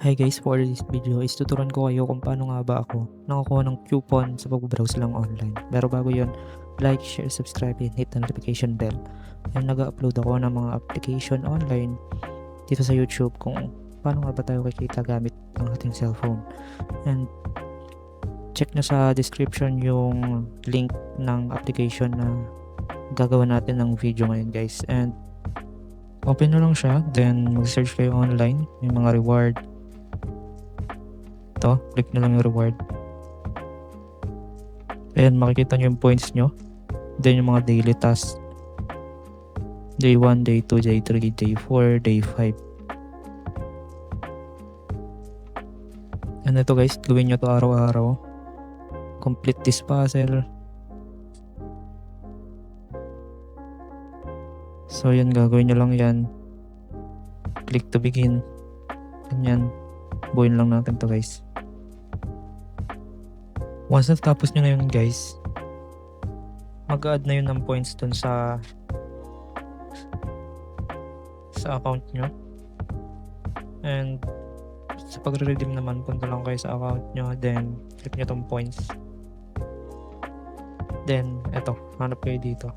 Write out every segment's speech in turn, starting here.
Hi guys, for this video is tuturuan ko kayo kung paano nga ba ako nakakuha ng coupon sa pag-browse lang online. Pero bago yon, like, share, subscribe, and hit the notification bell. And nag-upload ako ng mga application online dito sa YouTube kung paano nga ba tayo kikita gamit ang ating cellphone. And check na sa description yung link ng application na gagawa natin ng video ngayon guys. And open na lang siya, then mag-search kayo online, may mga reward. Ito, click nyo lang yung reward. Ayan, makikita nyo yung points nyo. Then yung mga daily tasks. Day 1, day 2, day 3, day 4, day 5. And ito guys, gawin nyo to araw-araw. Complete this puzzle. So yun, gagawin nyo lang yan. Click to begin. Ganyan. Buuin lang natin to guys. Once natapos nyo na yun guys, mag-add na yun ng points dun sa account nyo. And sa pagre-redeem naman, punta lang kayo sa account nyo, then click nyo tong points. Then eto, hanap kayo dito.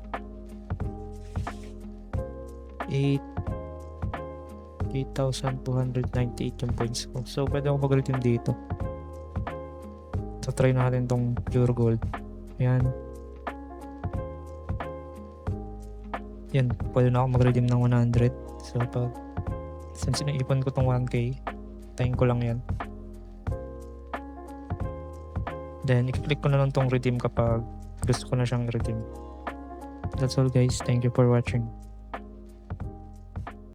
8,298 yung points ko. So pwede ako mag-redeem dito. So try natin tong pure gold. Ayan. Yan, pwede na ako mag-redeem ng 100. So since inaipon ko tong 1k, tayin ko lang yan. Then i-click ko na lang tong redeem kapag gusto ko na siyang redeem. That's all guys. Thank you for watching.